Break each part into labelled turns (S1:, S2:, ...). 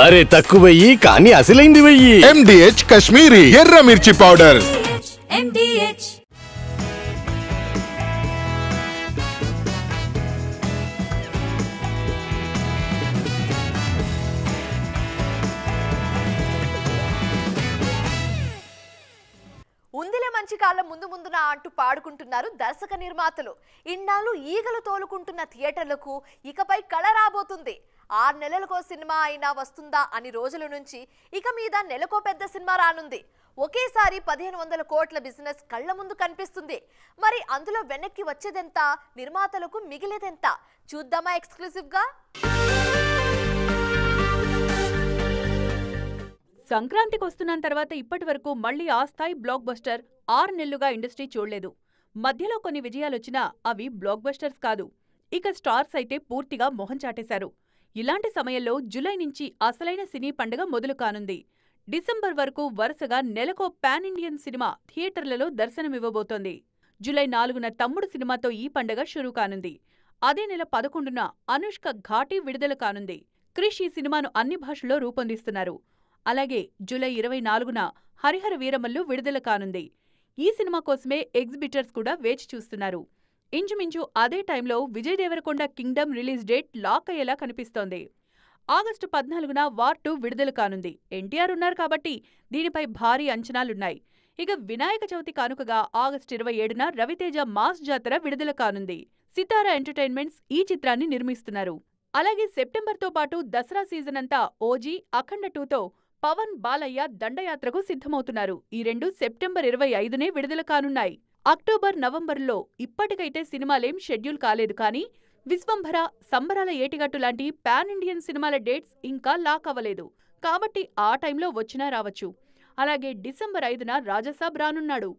S1: అరే తక్కువ వెయ్యి కానీ అసలైంది వెయ్యి.
S2: MDH కాశ్మీరీ ఎర్ర మిర్చి పౌడర్.
S3: MDH
S4: ఉందిలే మంచి కాలం ముందు ముందున అంటూ పాడుకుంటున్నారు దర్శక నిర్మాతలు. ఇన్నాళ్ళు ఈగలు తోలుకుంటున్న థియేటర్లకు ఇకపై కళ రాబోతుంది. 6 నెలలకో సినిమా అయినా వస్తుందా అని రోజుల నుంచి ఇక మీద నెలకో పెద్ద సినిమా రానుంది. ఒకేసారి 1500 కోట్ల బిజినెస్ కళ్ళ ముందు కనిపిస్తుంది. మరి అందులో వెనక్కి వచ్చేదెంత, నిర్మాతలకు మిగిలేదెంత చూద్దామా ఎక్స్క్లూజివ్ గా.
S5: సంక్రాంతికి వస్తున్న తర్వాత ఇప్పటి వరకు మళ్లీ ఆ స్థాయి బ్లాక్ బస్టర్ 6 నెలలుగా ఇండస్ట్రీ చూడలేదు. మధ్యలో కొన్ని విజయాలొచ్చినా అవి బ్లాక్ బస్టర్స్ కాదు. ఇక స్టార్స్ అయితే పూర్తిగా మొహం చాటేశారు. ఇలాంటి సమయంలో జులై నుంచి అసలైన సినీ పండుగ మొదలు కానుంది. డిసెంబర్ వరకు వరుసగా నెలకో పాన్ ఇండియన్ సినిమా థియేటర్లలో దర్శనమివ్వబోతోంది. జులై 4న తమ్ముడు సినిమాతో ఈ పండుగ షురూ కానుంది. అదే నెల 11న అనుష్క ఘాటి విడుదల కానుంది. క్రిష్ ఈ సినిమాను అన్ని భాషల్లో రూపొందిస్తున్నారు. అలాగే జూలై 24న హరిహర వీరమల్లు విడుదల కానుంది. ఈ సినిమా కోసమే ఎగ్జిబిటర్స్ కూడా వేచి చూస్తున్నారు. ఇంచుమించు అదే టైంలో Vijay Deverakonda Kingdom release date lock అయ్యేలా కనిపిస్తోంది. ఆగస్టు 14న వార్ 2 విడుదల కానుంది. ఎన్టీఆర్ ఉన్నారు కాబట్టి దీనిపై భారీ అంచనాలున్నాయి. ఇక వినాయక చవితి కానుకగా ఆగస్టు 27న రవితేజ మాస్ జాతర విడుదల కానుంది. సితారా ఎంటర్టైన్మెంట్స్ ఈ చిత్రాన్ని నిర్మిస్తున్నారు. అలాగే సెప్టెంబర్తో పాటు దసరా సీజన్ అంతా ఓజీ, అఖండ 2తో పవన్, బాలయ్య దండయాత్రకు సిద్ధమవుతున్నారు. ఈ రెండు సెప్టెంబర్ 25నే విడుదల కానున్నాయి. అక్టోబర్, నవంబర్లో ఇప్పటికైతే సినిమాలేం షెడ్యూల్ కాలేదు. కానీ విశ్వంభర, సంబరాల ఏటిగట్టు లాంటి పాన్ ఇండియన్ సినిమాల డేట్స్ ఇంకా లాక్ అవ్వలేదు. కాబట్టి ఆ టైంలో వచ్చినా రావచ్చు. అలాగే డిసెంబర్ 5న రాజసాబ్ రానున్నాడు.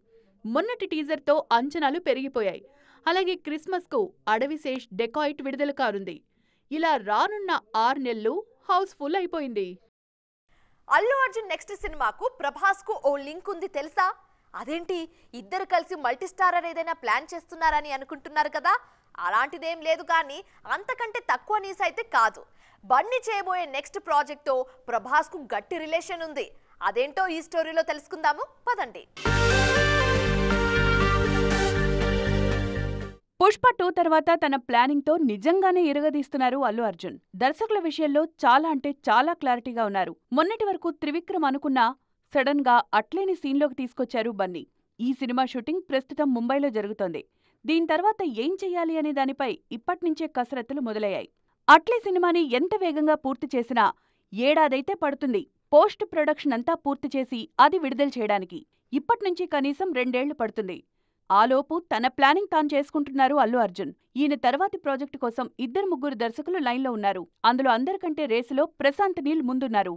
S5: మొన్నటి టీజర్తో అంచనాలు పెరిగిపోయాయి. అలాగే క్రిస్మస్కు అడవిశేష్, డెకాయిట్ విడుదల కానుంది. ఇలా రానున్న 6 నెలలు హౌస్ఫుల్ అయిపోయింది.
S4: అల్లు అర్జున్ నెక్స్ట్ సినిమాకు ప్రభాస్ కు ఓ లింక్ ఉంది తెలుసా? అదేంటి, ఇద్దరు కలిసి మల్టీ స్టారర్ ఏదైనా ప్లాన్ చేస్తున్నారని అనుకుంటున్నారు కదా? అలాంటిదేం లేదు. కానీ అంతకంటే తక్కువ న్యూస్ అయితే కాదు. బన్నీ చేయబోయే నెక్స్ట్ ప్రాజెక్ట్తో ప్రభాస్ కు గట్టి రిలేషన్ ఉంది. అదేంటో ఈ స్టోరీలో తెలుసుకుందాము పదండి.
S5: పుష్ప 2 తర్వాత తన ప్లానింగ్తో నిజంగానే ఇరగదీస్తున్నారు అల్లు అర్జున్. దర్శకుల విషయంలో చాలా అంటే చాలా క్లారిటీగా ఉన్నారు. మొన్నటి వరకు త్రివిక్రమ్ అనుకున్నా సడన్ గా అట్లేని సీన్లోకి తీసుకొచ్చారు బన్నీ. ఈ సినిమా షూటింగ్ ప్రస్తుతం ముంబైలో జరుగుతోంది. దీని తర్వాత ఏం చెయ్యాలి అనే దానిపై ఇప్పట్నుంచే కసరత్తులు మొదలయ్యాయి. అట్లే సినిమాని ఎంత వేగంగా పూర్తి చేసినా ఏడాదైతే పడుతుంది. పోస్ట్ ప్రొడక్షన్ అంతా పూర్తి చేసి అది విడుదల చేయడానికి ఇప్పట్నుంచి కనీసం 2 ఏళ్లు పడుతుంది. ఆలోపు తన ప్లానింగ్ తాను చేసుకుంటున్నారు అల్లు అర్జున్. ఈయన తర్వాతి ప్రాజెక్టు కోసం 2-3 దర్శకులు లైన్లో ఉన్నారు. అందులో అందరికంటే రేసులో ప్రశాంత్ నీల్ ముందున్నారు.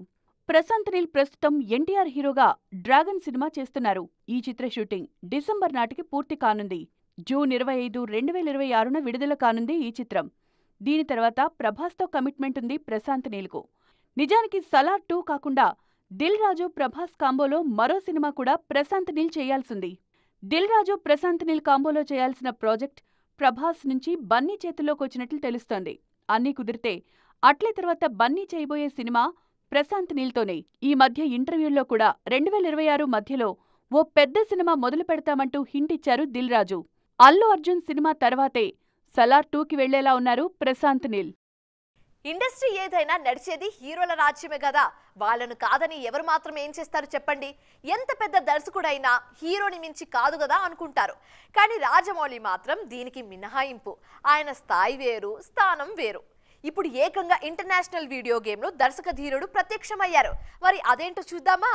S5: ప్రశాంత్ నీల్ ప్రస్తుతం ఎన్టీఆర్ హీరోగా డ్రాగన్ సినిమా చేస్తున్నారు. ఈ చిత్ర షూటింగ్ డిసెంబర్ నాటికి పూర్తి కానుంది. జూన్ 25, 2026న విడుదల కానుంది ఈ చిత్రం. దీని తర్వాత ప్రభాస్తో కమిట్మెంట్ ఉంది ప్రశాంత్ నీల్కు. నిజానికి సలార్ 2 కాకుండా దిల్ రాజు, ప్రభాస్ కాంబోలో మరో సినిమా కూడా ప్రశాంత్ నీల్ చేయాల్సింది. దిల్ రాజు, ప్రశాంత్ నీల్ కాంబోలో చేయాల్సిన ప్రాజెక్ట్ ప్రభాస్ నుంచి బన్నీ చేతుల్లోకి వచ్చినట్లు తెలుస్తోంది. అన్నీ కుదిరితే అట్లే తర్వాత బన్నీ చేయబోయే సినిమా ప్రశాంత్ నీల్తోనే. ఈ మధ్య ఇంటర్వ్యూల్లో కూడా 2026 మధ్యలో ఓ పెద్ద సినిమా మొదలు పెడతామంటూ హింట్ ఇచ్చారు దిల్ రాజు. అల్లు అర్జున్ సినిమా తర్వాతే సలార్ 2కి వెళ్లేలా ఉన్నారు ప్రశాంత్ నీల్.
S4: ఇండస్ట్రీ ఏదైనా నడిచేది హీరోల రాజ్యమే కదా. వాళ్ళను కాదని ఎవరు మాత్రం ఏం చేస్తారు చెప్పండి? ఎంత పెద్ద దర్శకుడైనా హీరోని మించి కాదు కదా అనుకుంటారు. కానీ రాజమౌళి మాత్రం దీనికి మినహాయింపు. ఆయన స్థాయి వేరు, స్థానం వేరు. ఇప్పుడు ఏకంగా ఇంటర్నేషనల్ వీడియో గేమ్లో దర్శక ధీరుడు ప్రత్యక్షమయ్యారు. మరి అదేంటో చూద్దామా?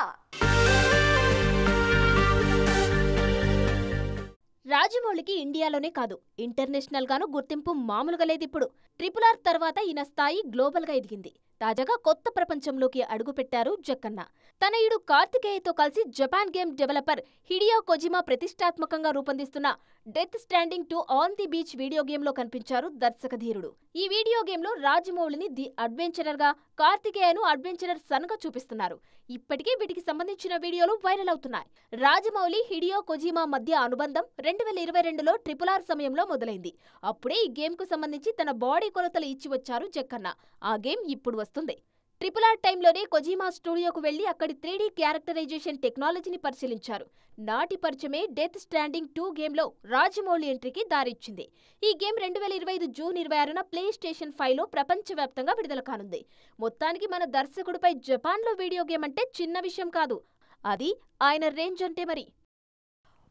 S6: రాజమౌళికి ఇండియాలోనే కాదు ఇంటర్నేషనల్ గాను గుర్తింపు మామూలుగా లేదిప్పుడు. RRR తర్వాత ఈయన స్థాయి గ్లోబల్ గా ఎదిగింది. తాజాగా కొత్త ప్రపంచంలోకి అడుగుపెట్టారు జక్కన్న. తనయుడు కార్తికేయతో కలిసి Japan game developer Hideo Kojima ప్రతిష్టాత్మకంగా రూపొందిస్తున్న death stranding 2 on the beach video game లో కనిపించారు దర్శకధీరుడు. ఈ వీడియో గేమ్ లో రాజమౌళిని ది అడ్వెంచరర్ గా, కార్తికేయను అడ్వెంచరర్ సన్ గా చూపిస్తున్నారు. ఇప్పటికే వీటికి సంబంధించిన వీడియోలు వైరల్ అవుతున్నాయి. రాజమౌళి, హిడియో కొజిమా మధ్య అనుబంధం 2022లో RRR సమయంలో మొదలైంది. అప్పుడే ఈ గేమ్ కు సంబంధించి తన బాడీ కొలతలు ఇచ్చి వచ్చారు జక్కన్న. ఆ గేమ్ ఇప్పుడు వస్తుంది. RRR టైంలోనే కొజిమా స్టూడియోకు వెళ్లి అక్కడి 3D క్యారెక్టరైజేషన్ టెక్నాలజీని పరిశీలించారు. నాటి పరిచయమే డెత్ స్ట్రాండింగ్ 2 గేమ్లో రాజమౌళి ఎంట్రీకి దారిచ్చింది. ఈ గేమ్ 2025 జూన్ 26న ప్లే స్టేషన్ 5లో ప్రపంచవ్యాప్తంగా విడుదల కానుంది. మొత్తానికి మన దర్శకుడిపై జపాన్లో వీడియో గేమ్ అంటే చిన్న విషయం కాదు. అది ఆయన రేంజ్ అంటే మరి.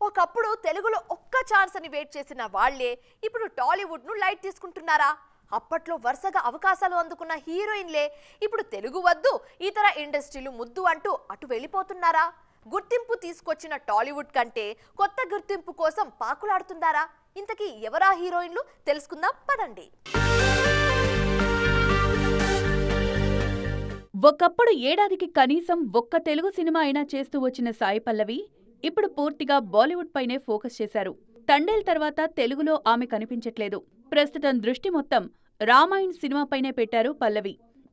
S4: ఒకప్పుడు తెలుగులో ఒక్క ఛాన్స్ అని వెయిట్ చేసిన వాళ్లే ఇప్పుడు టాలీవుడ్ను లైట్ తీసుకుంటున్నారా? అప్పట్లో వరుసగా అవకాశాలు అందుకున్న హీరోయిన్లే ఇప్పుడు తెలుగు వద్దు ఇతర ఇండస్ట్రీలు ముద్దు అంటూ అటు వెళ్ళిపోతున్నారా? గుర్తింపు తీసుకొచ్చిన టాలీవుడ్ కంటే కొత్త గుర్తింపు కోసం పాకులాడుతున్నారా? ఇంతకీ ఎవరా హీరోయిన్లు తెలుసుకుందాం పదండి.
S5: ఒకప్పుడు ఏడాదికి కనీసం ఒక్క తెలుగు సినిమా అయినా చేస్తూ వచ్చిన సాయి పల్లవి ఇప్పుడు పూర్తిగా బాలీవుడ్ పైనే ఫోకస్ చేశారు. తండేల్ తర్వాత తెలుగులో ఆమె కనిపించట్లేదు. ప్రస్తుతం దృష్టి మొత్తం రామాయణ్ సినిమాపైనే పెట్టారు పల్లవి.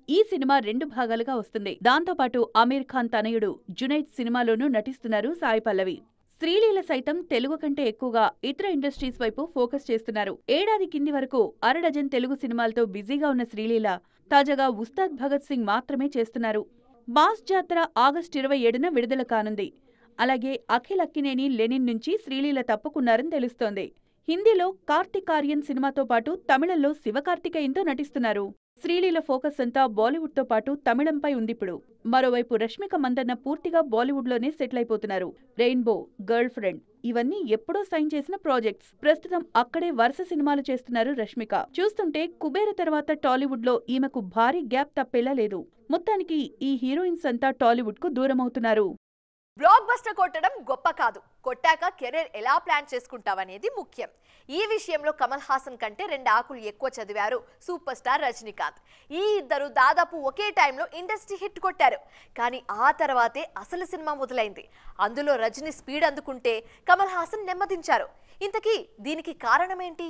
S5: ఈ సినిమా 2 భాగాలుగా వస్తుంది. దాంతోపాటు అమీర్ ఖాన్ తనయుడు జునైద్ సినిమాలోనూ నటిస్తున్నారు సాయి పల్లవి. శ్రీలీల సైతం తెలుగు కంటే ఎక్కువగా ఇతర ఇండస్ట్రీస్ వైపు ఫోకస్ చేస్తున్నారు. ఏడాది కింది వరకు 1/2 డజన్ తెలుగు సినిమాలతో బిజీగా ఉన్న శ్రీలీల తాజాగా ఉస్తాద్ భగత్ సింగ్ మాత్రమే చేస్తున్నారు. మాస్ జాతర ఆగస్టు 27న విడుదల కానుంది. అలాగే అఖిల్ అక్కినేని లెనిన్ నుంచి శ్రీలీల తప్పుకున్నారని తెలుస్తోంది. హిందీలో కార్తిక్ ఆర్యన్ సినిమాతో పాటు తమిళంలో శివకార్తికేయన్తో నటిస్తున్నారు. శ్రీలీల ఫోకస్ అంతా బాలీవుడ్తో పాటు తమిళంపై ఉందిప్పుడు. మరోవైపు రష్మిక మందన్న పూర్తిగా బాలీవుడ్లోనే సెటిల్ అయిపోతున్నారు. రెయిన్బో, గర్ల్ ఫ్రెండ్ ఇవన్నీ ఎప్పుడో సైన్ చేసిన ప్రాజెక్ట్స్. ప్రస్తుతం అక్కడే వరుస సినిమాలు చేస్తున్నారు రష్మిక. చూస్తుంటే కుబేర తర్వాత టాలీవుడ్లో ఈమెకు భారీ గ్యాప్ తప్పేలా లేదు. మొత్తానికి ఈ హీరోయిన్స్ అంతా టాలీవుడ్కు దూరమవుతున్నారు.
S4: బ్లాక్ బస్టర్ కొట్టడం గొప్ప కాదు, కొట్టాక కెరీర్ ఎలా ప్లాన్ చేసుకుంటావనేది ముఖ్యం. ఈ విషయంలో కమల్ హాసన్ కంటే 2 ఆకులు ఎక్కువ చదివారు సూపర్ స్టార్ రజనీకాంత్. ఈ ఇద్దరు దాదాపు ఒకే టైంలో ఇండస్ట్రీ హిట్ కొట్టారు. కానీ ఆ తర్వాతే అసలు సినిమా మొదలైంది. అందులో రజనీ స్పీడ్ అందుకుంటే కమల్ హాసన్ నెమ్మదించారు. ఇంతకీ దీనికి కారణమేంటి?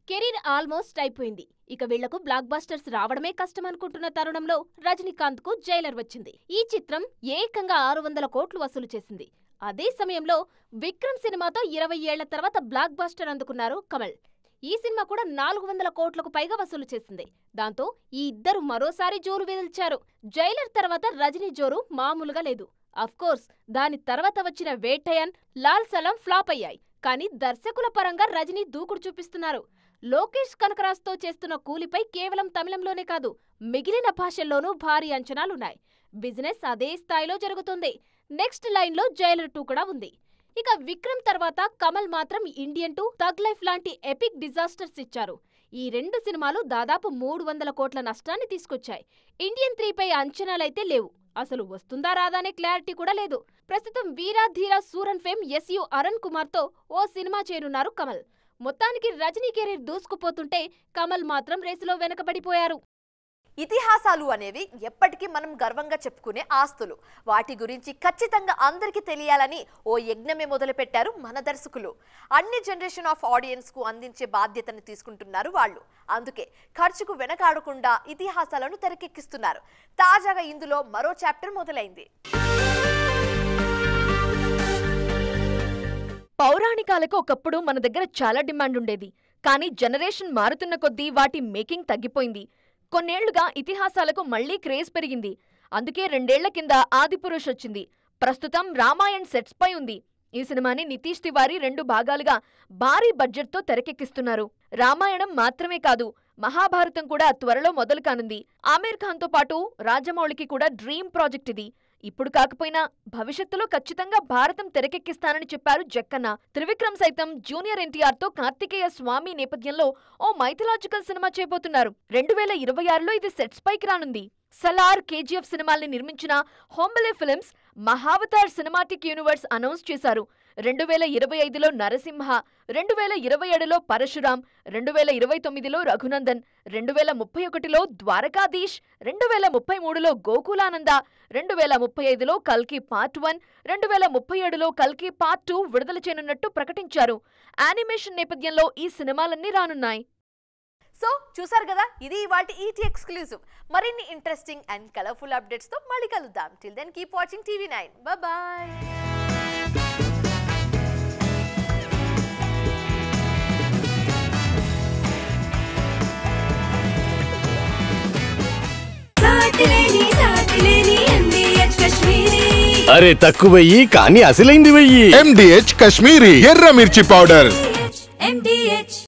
S6: కెరీర్ ఆల్మోస్ట్ అయిపోయింది. ఇక వీళ్లకు బ్లాక్ బస్టర్స్ రావడమే కష్టం అనుకుంటున్న తరుణంలో రజనీకాంత్ కు జైలర్ వచ్చింది. ఈ చిత్రం ఏకంగా 600 కోట్లు వసూలు చేసింది. అదే సమయంలో విక్రమ్ సినిమాతో 20 ఏళ్ల తర్వాత బ్లాక్ బస్టర్ అందుకున్నారు కమల్. ఈ సినిమా కూడా 400 కోట్లకు పైగా వసూలు చేసింది. దాంతో ఈ ఇద్దరు మరోసారి జోరు విదిల్చారు. జైలర్ తర్వాత రజనీ జోరు మామూలుగా లేదు. అఫ్కోర్స్ దాని తర్వాత వచ్చిన వేటయన్, లాల్ సలాం ఫ్లాప్ అయ్యాయి. కానీ దర్శకుల పరంగా రజనీ దూకుడు చూపిస్తున్నారు. లోకేష్ కనకరాజ్తో చేస్తున్న కూలిపై కేవలం తమిళంలోనే కాదు మిగిలిన భాషల్లోనూ భారీ అంచనాలున్నాయి. బిజినెస్ అదే స్థాయిలో జరుగుతుంది. నెక్స్ట్ లైన్లో జైలర్ 2 కూడా ఉంది. ఇక విక్రమ్ తర్వాత కమల్ మాత్రం ఇండియన్ 2, థగ్ లైఫ్ లాంటి ఎపిక్ డిజాస్టర్స్ ఇచ్చారు. ఈ 2 సినిమాలు దాదాపు 300 కోట్ల నష్టాన్ని తీసుకొచ్చాయి. ఇండియన్ 3పై అంచనాలైతే లేవు. అసలు వస్తుందా రాదానే క్లారిటీ కూడా లేదు. ప్రస్తుతం వీరా ధీరా సూరన్ ఫేమ్ SU అరుణ్ కుమార్తో ఓ సినిమా చేయనున్నారు కమల్. మొత్తానికి రజనీ కెరీర్ దూసుకుపోతుంటే కమల్ మాత్రం రేసులో వెనకబడిపోయారు.
S4: ఇతిహాసాలు అనేవి ఎప్పటికీ మనం గర్వంగా చెప్పుకునే ఆస్తులు. వాటి గురించి ఖచ్చితంగా అందరికీ తెలియాలని ఓ యజ్ఞమే మొదలుపెట్టారు మన దర్శకులు. అన్ని జనరేషన్ ఆఫ్ ఆడియన్స్ కు అందించే బాధ్యతను తీసుకుంటున్నారు వాళ్ళు. అందుకే ఖర్చుకు వెనకాడకుండా ఇతిహాసాలను తెరకెక్కిస్తున్నారు. తాజాగా ఇందులో మరో చాప్టర్ మొదలైంది.
S3: పౌరాణికాలకు ఒకప్పుడు మన దగ్గర చాలా డిమాండ్ ఉండేది. కానీ జనరేషన్ మారుతున్న కొద్దీ వాటి మేకింగ్ తగ్గిపోయింది. కొన్నేళ్లుగా ఇతిహాసాలకు మళ్లీ క్రేజ్ పెరిగింది. అందుకే 2 ఏళ్ల కింద ఆదిపురుష్ వచ్చింది. ప్రస్తుతం రామాయణ్ సెట్స్ పై ఉంది. ఈ సినిమాని నితీష్ తివారీ 2 భాగాలుగా భారీ బడ్జెట్తో తెరకెక్కిస్తున్నారు. రామాయణం మాత్రమే కాదు, మహాభారతం కూడా త్వరలో మొదలు కానుంది. ఆమీర్ ఖాన్తో పాటు రాజమౌళికి కూడా డ్రీమ్ ప్రాజెక్ట్ ఇది. ఇప్పుడు కాకపోయినా భవిష్యత్తులో ఖచ్చితంగా భారతం తెరకెక్కిస్తానని చెప్పారు జక్కన్న. త్రివిక్రమ్ సైతం జూనియర్ ఎన్టీఆర్తో కార్తికేయ స్వామి నేపథ్యంలో ఓ మైథలాజికల్ సినిమా చేయబోతున్నారు. 2026లో ఇది సెట్స్ పైకి రానుంది. సలార్, KGF సినిమాల్ని నిర్మించిన Hombale films Mahavatar cinematic universe announce చేశారు. 2025లో నరసింహ, 2027లో పరశురాం, 2029లో రఘునందన్, 2031లో ద్వారకాధీష్, 2033లో గోకులానంద, 2035లో కల్కి పార్ట్ 1, 2037లో కల్కి పార్ట్ 2 విడుదల చేయనున్నట్టు ప్రకటించారు. యానిమేషన్ నేపథ్యంలో ఈ సినిమాలన్నీ రానున్నాయి.
S4: సో చూసారు కదా, ఇది ఇవాల్టి ఈటీ ఎక్స్క్లూజివ్. మరిన్ని ఇంట్రెస్టింగ్ అండ్ కలర్ఫుల్ అప్డేట్స్ తో మళ్ళీ కలుద్దాం. Till then keep watching TV9. Bye.
S1: అరే తక్కువయ్యి కానీ అసలైంది వెయ్యి.
S2: MDH కాశ్మీరీ ఎర్ర మిర్చి పౌడర్.